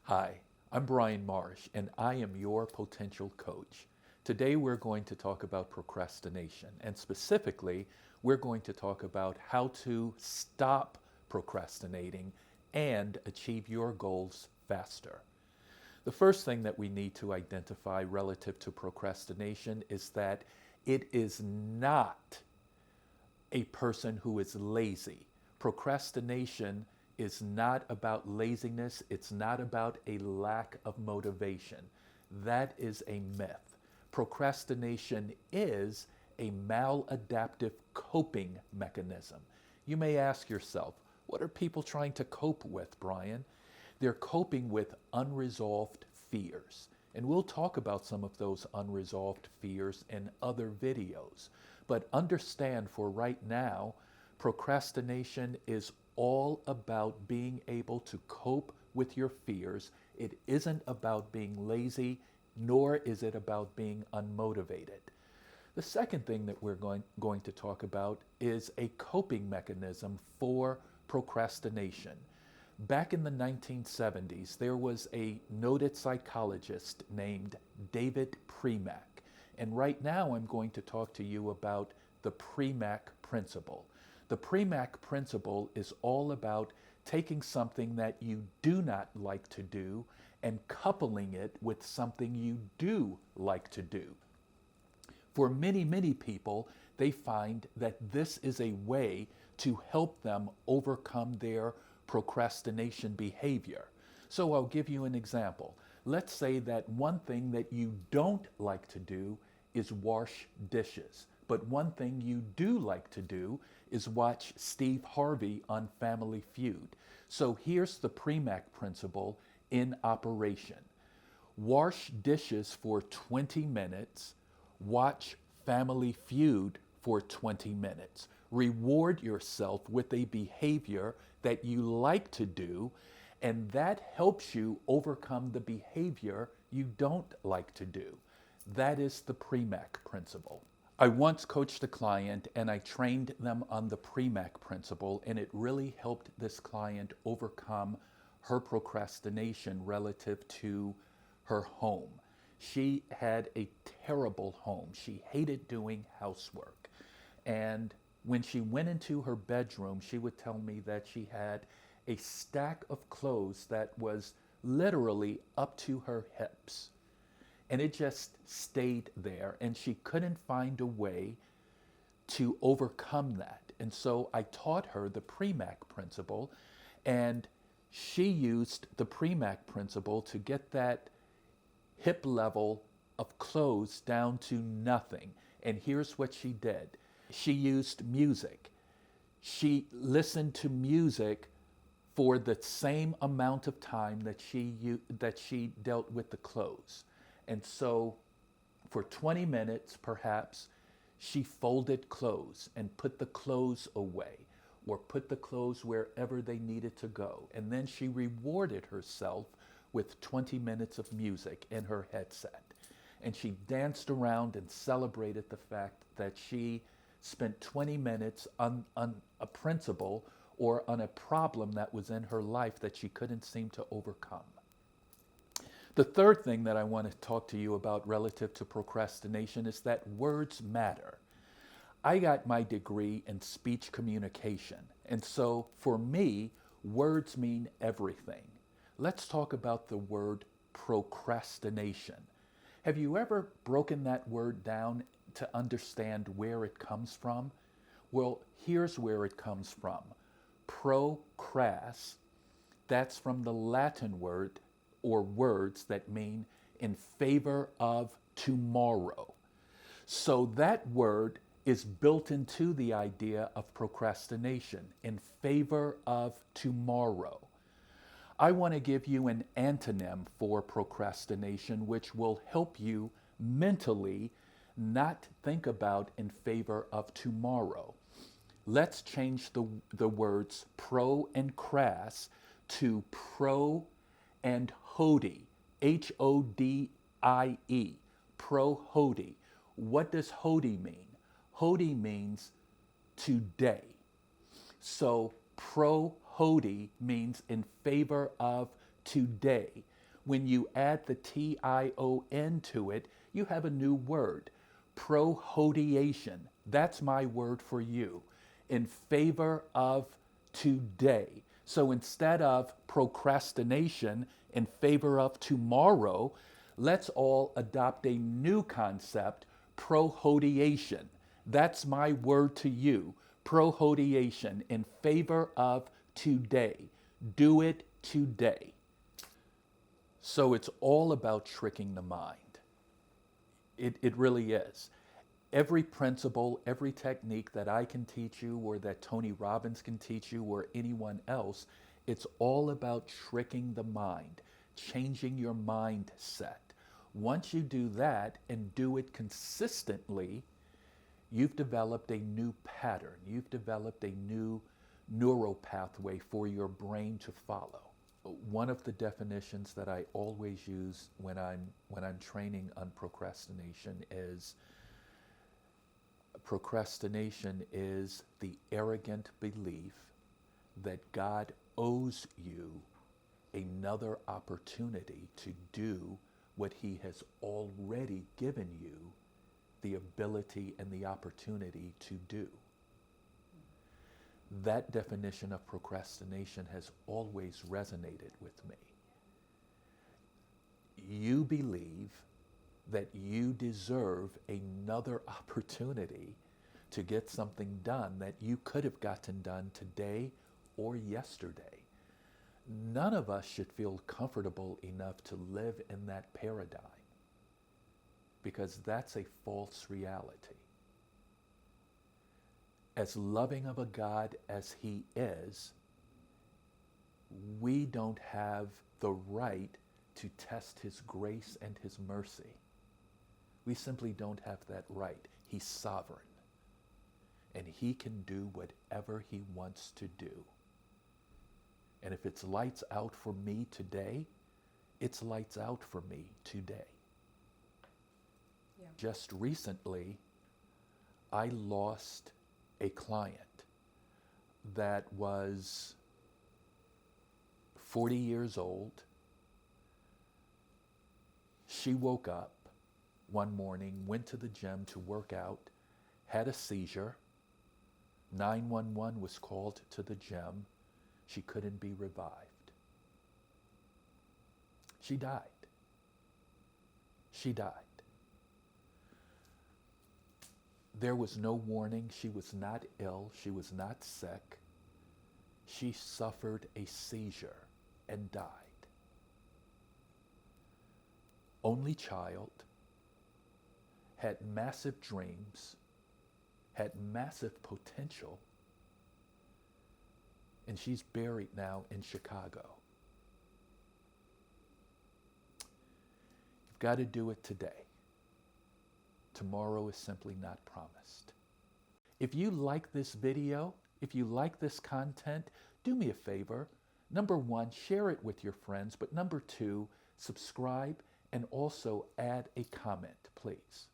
Hi, I'm Brian Marsh, and I am your potential coach. Today we're going to talk about procrastination, and specifically, we're going to talk about how to stop procrastinating and achieve your goals faster. The first thing that we need to identify relative to procrastination is that it is not a person who is lazy. Procrastination is not about laziness. It's not about a lack of motivation. That is a myth. Procrastination is a maladaptive coping mechanism. You may ask yourself, what are people trying to cope with, Brian? They're coping with unresolved fears. And we'll talk about some of those unresolved fears in other videos. But understand for right now, procrastination is all about being able to cope with your fears. It isn't about being lazy, nor is it about being unmotivated. The second thing that we're going to talk about is a coping mechanism for procrastination. Back in the 1970s, there was a noted psychologist named David Premack. And right now I'm going to talk to you about the Premack Principle. The Premack Principle is all about taking something that you do not like to do and coupling it with something you do like to do. For many, many people, they find that this is a way to help them overcome their procrastination behavior. So I'll give you an example. Let's say that one thing that you don't like to do is wash dishes, but one thing you do like to do is watch Steve Harvey on Family Feud. So here's the Premack Principle in operation. Wash dishes for 20 minutes, watch Family Feud for 20 minutes. Reward yourself with a behavior that you like to do, and that helps you overcome the behavior you don't like to do. That is the Premack Principle. I once coached a client and I trained them on the Premack Principle, and it really helped this client overcome her procrastination relative to her home. She had a terrible home. She hated doing housework. And when she went into her bedroom, she would tell me that she had a stack of clothes that was literally up to her hips. And it just stayed there, and she couldn't find a way to overcome that. And so I taught her the Premack Principle, and she used the Premack Principle to get that hip level of clothes down to nothing. And here's what she did. She used music. She listened to music for the same amount of time that she dealt with the clothes. And so for 20 minutes, perhaps, she folded clothes and put the clothes away or put the clothes wherever they needed to go. And then she rewarded herself with 20 minutes of music in her headset. And she danced around and celebrated the fact that she spent 20 minutes on a principle or on a problem that was in her life that she couldn't seem to overcome. The third thing that I want to talk to you about relative to procrastination is that words matter. I got my degree in speech communication, and so for me, words mean everything. Let's talk about the word procrastination. Have you ever broken that word down to understand where it comes from? Well, here's where it comes from. Procrast, that's from the Latin word or words that mean in favor of tomorrow. So that word is built into the idea of procrastination, in favor of tomorrow. I want to give you an antonym for procrastination, which will help you mentally not think about in favor of tomorrow. Let's change the words pro and crass to pro and hodie, Hodie, pro-Hodie. What does Hodie mean? Hodie means today. So pro-Hodie means in favor of today. When you add the T-I-O-N to it, you have a new word, Pro-Hodiation. That's my word for you. In favor of today. So instead of procrastination in favor of tomorrow, let's all adopt a new concept, Pro-Hodiation. That's my word to you. Pro-Hodiation in favor of today. Do it today. So it's all about tricking the mind. It really is. Every principle, every technique that I can teach you or that Tony Robbins can teach you or anyone else, it's all about tricking the mind, changing your mindset. Once you do that and do it consistently, you've developed a new pattern. You've developed a new neural pathway for your brain to follow. One of the definitions that I always use when I'm training on procrastination is procrastination is the arrogant belief that God owes you another opportunity to do what he has already given you the ability and the opportunity to do. That definition of procrastination has always resonated with me. You believe that you deserve another opportunity to get something done that you could have gotten done today or yesterday. None of us should feel comfortable enough to live in that paradigm because that's a false reality. As loving of a God as he is, we don't have the right to test his grace and his mercy. We simply don't have that right. He's sovereign. And he can do whatever he wants to do. And if it's lights out for me today, it's lights out for me today. Yeah. Just recently, I lost a client that was 40 years old. She woke up one morning, went to the gym to work out, had a seizure. 911 was called to the gym. She couldn't be revived. She died. She died. There was no warning. She was not ill. She was not sick. She suffered a seizure and died. Only child, had massive dreams, had massive potential, and she's buried now in Chicago. You've got to do it today. Tomorrow is simply not promised. If you like this video, if you like this content, do me a favor. Number one, share it with your friends, but number two, subscribe and also add a comment, please.